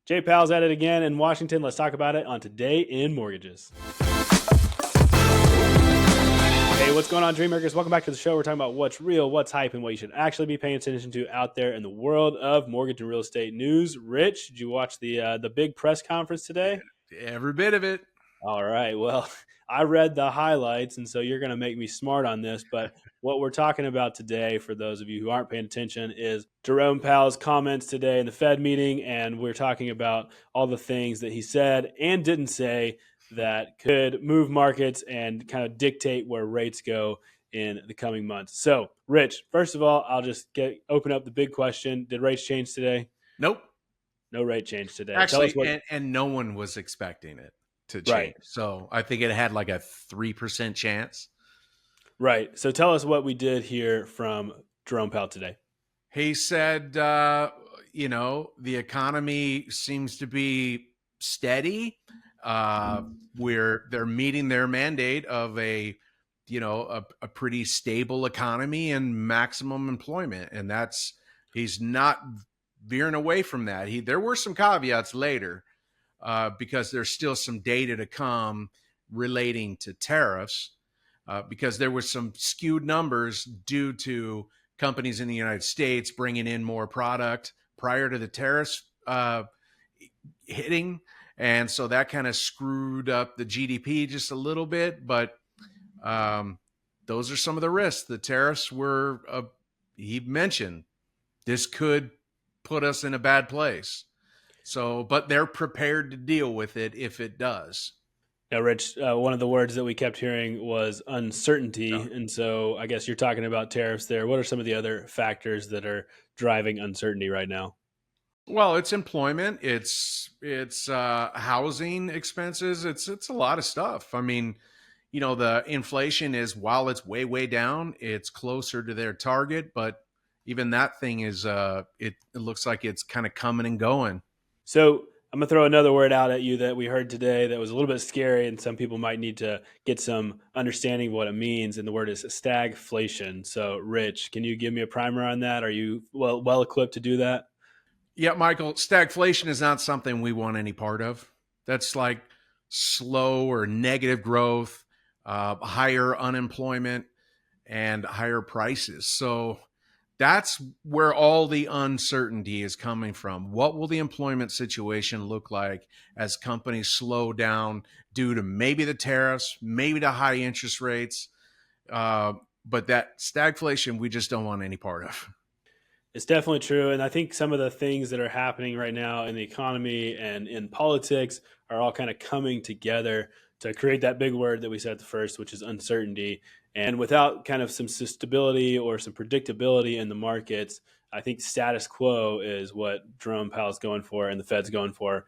Jay Powell's at it again in Washington. Let's talk about it on Today in Mortgages. Hey, what's going on, Dreammakers? Welcome back to the show. We're talking about what's real, what's hype, and what you should actually be paying attention to out there in the world of mortgage and real estate news. Rich, did you watch the big press conference today? Every bit of it. All right. Well, I read the highlights, and so you're going to make me smart on this. But what we're talking about today, for those of you who aren't paying attention, is Jerome Powell's comments today in the Fed meeting. And we're talking about all the things that he said and didn't say that could move markets and kind of dictate where rates go in the coming months. So, Rich, first of all, I'll just open up the big question. Did rates change today? Nope. No rate change today. Actually, and no one was expecting it to change. Right. So I think it had like a 3% chance. Right. So tell us what we did hear from Jerome Powell today. He said, the economy seems to be steady. They're meeting their mandate of a pretty stable economy and maximum employment. And he's not veering away from that. There were some caveats later because there's still some data to come relating to tariffs because there was some skewed numbers due to companies in the United States bringing in more product prior to the tariffs hitting. And so that kind of screwed up the GDP just a little bit. But those are some of the risks. The tariffs were, he mentioned, this could put us in a bad place. So, but they're prepared to deal with it if it does. Now, Rich, one of the words that we kept hearing was uncertainty. Oh. And so I guess you're talking about tariffs there. What are some of the other factors that are driving uncertainty right now? Well, it's employment, it's housing expenses, it's a lot of stuff. I mean, the inflation is, while it's way down, it's closer to their target, but even that thing is, it looks like it's kind of coming and going. So I'm gonna throw another word out at you that we heard today that was a little bit scary, and some people might need to get some understanding of what it means. And the word is stagflation. So, Rich, can you give me a primer on that? Are you well equipped to do that? Yeah, Michael, stagflation is not something we want any part of. That's like slow or negative growth, higher unemployment, and higher prices. So that's where all the uncertainty is coming from. What will the employment situation look like as companies slow down due to maybe the tariffs, maybe the high interest rates? But that stagflation, we just don't want any part of. It's definitely true. And I think some of the things that are happening right now in the economy and in politics are all kind of coming together to create that big word that we said at the first, which is uncertainty. And without kind of some stability or some predictability in the markets, I think status quo is what Jerome Powell's going for and the Fed's going for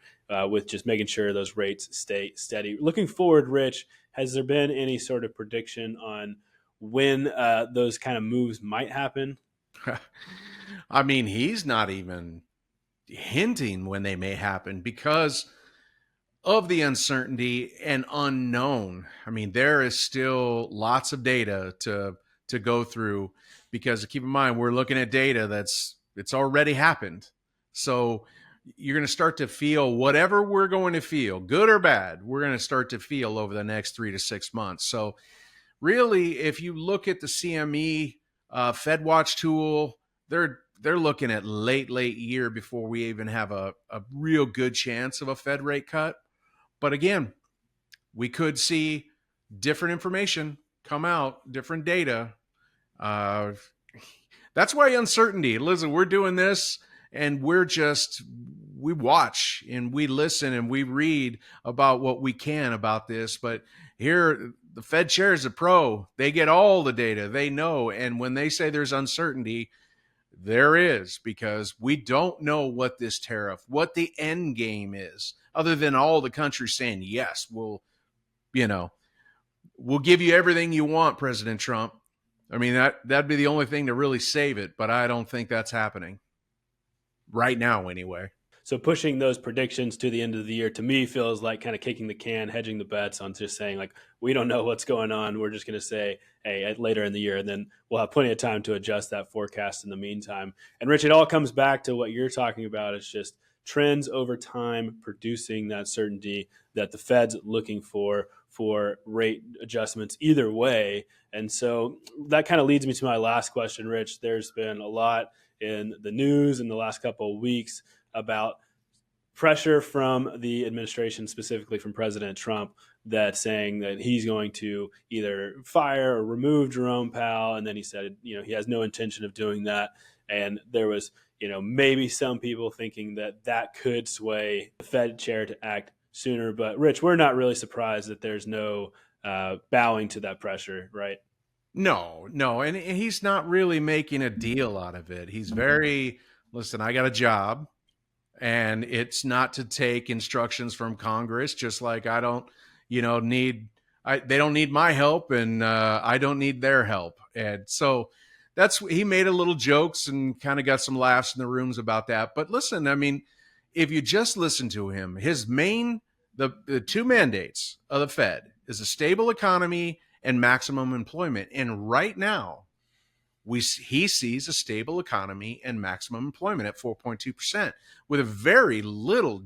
with just making sure those rates stay steady. Looking forward, Rich, has there been any sort of prediction on when those kind of moves might happen? I mean, he's not even hinting when they may happen because of the uncertainty and unknown. I mean, there is still lots of data to go through because keep in mind, we're looking at data it's already happened. So you're going to start to feel whatever we're going to feel, good or bad, we're going to start to feel over the next 3 to 6 months. So really, if you look at the CME Fed Watch tool, they're looking at late year before we even have a real good chance of a Fed rate cut. But again, we could see different information come out, different data. That's why uncertainty. Listen, we're doing this and we watch and we listen and we read about what we can about this. But here, the Fed chair is a pro. They get all the data. They know. And when they say there's uncertainty, there is, because we don't know what this tariff, what the end game is, other than all the countries saying, yes, we'll give you everything you want, President Trump. I mean, that'd be the only thing to really save it, but I don't think that's happening right now anyway. So pushing those predictions to the end of the year, to me, feels like kind of kicking the can, hedging the bets on just saying, like, we don't know what's going on. We're just going to say, hey, later in the year, and then we'll have plenty of time to adjust that forecast in the meantime. And Rich, it all comes back to what you're talking about. It's just trends over time producing that certainty that the Fed's looking for rate adjustments either way. And so that kind of leads me to my last question, Rich. There's been a lot in the news in the last couple of weeks about pressure from the administration, specifically from President Trump, that's saying that he's going to either fire or remove Jerome Powell. And then he said, he has no intention of doing that. And there was, maybe some people thinking that that could sway the Fed chair to act sooner. But Rich, we're not really surprised that there's no bowing to that pressure, right? No, no. And he's not really making a deal out of it. He's very, listen, I got a job. And it's not to take instructions from Congress, just like I don't, they don't need my help and I don't need their help. And so he made a little jokes and kind of got some laughs in the rooms about that. But listen, I mean, if you just listen to him, the two mandates of the Fed is a stable economy and maximum employment. And right now, he sees a stable economy and maximum employment at 4.2% with a very little,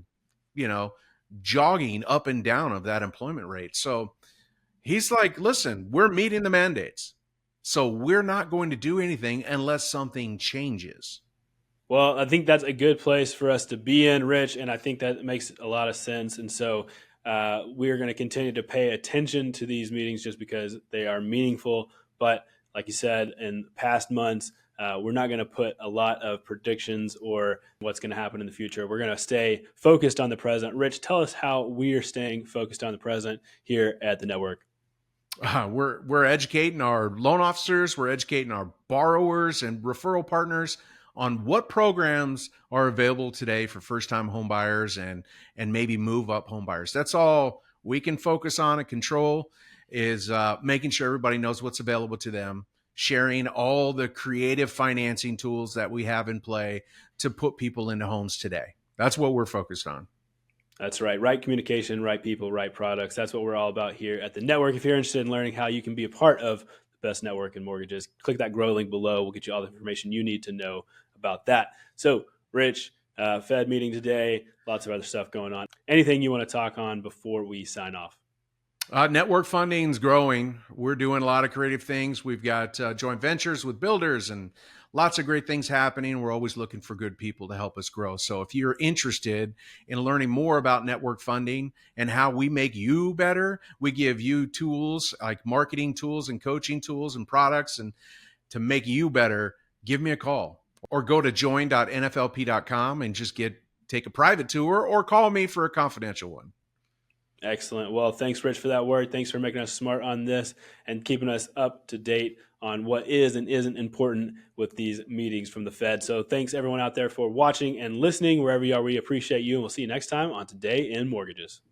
jogging up and down of that employment rate. So he's like, listen, we're meeting the mandates. So we're not going to do anything unless something changes. Well, I think that's a good place for us to be in, Rich, and I think that makes a lot of sense. And so we're going to continue to pay attention to these meetings just because they are meaningful. But like you said, in past months, we're not going to put a lot of predictions or what's going to happen in the future. We're going to stay focused on the present. Rich, tell us how we are staying focused on the present here at the network. We're educating our loan officers, we're educating our borrowers and referral partners on what programs are available today for first-time home buyers and maybe move-up home buyers. That's all we can focus on and control is making sure everybody knows what's available to them, sharing all the creative financing tools that we have in play to put people into homes today. That's what we're focused on. That's right. Right communication, right people, right products. That's what we're all about here at the network. If you're interested in learning how you can be a part of the best network in mortgages, click that grow link below. We'll get you all the information you need to know about that. So, Rich, Fed meeting today, lots of other stuff going on. Anything you want to talk on before we sign off? Network funding is growing. We're doing a lot of creative things. We've got joint ventures with builders and lots of great things happening. We're always looking for good people to help us grow. So if you're interested in learning more about network funding and how we make you better, we give you tools like marketing tools and coaching tools and products and to make you better, give me a call or go to join.nflp.com and just take a private tour or call me for a confidential one. Excellent. Well, thanks, Rich, for that word. Thanks for making us smart on this and keeping us up to date on what is and isn't important with these meetings from the Fed. So thanks, everyone out there, for watching and listening. Wherever you are, we appreciate you, and we'll see you next time on Today in Mortgages.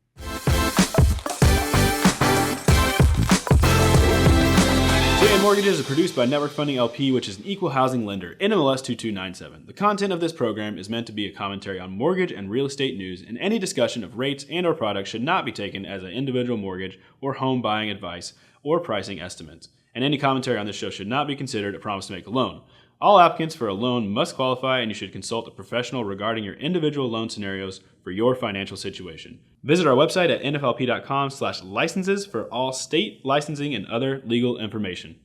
Today in Mortgages is produced by Network Funding LP, which is an equal housing lender, NMLS 2297. The content of this program is meant to be a commentary on mortgage and real estate news, and any discussion of rates and or products should not be taken as an individual mortgage or home buying advice or pricing estimates. And any commentary on this show should not be considered a promise to make a loan. All applicants for a loan must qualify, and you should consult a professional regarding your individual loan scenarios for your financial situation. Visit our website at nflp.com/licenses for all state licensing and other legal information.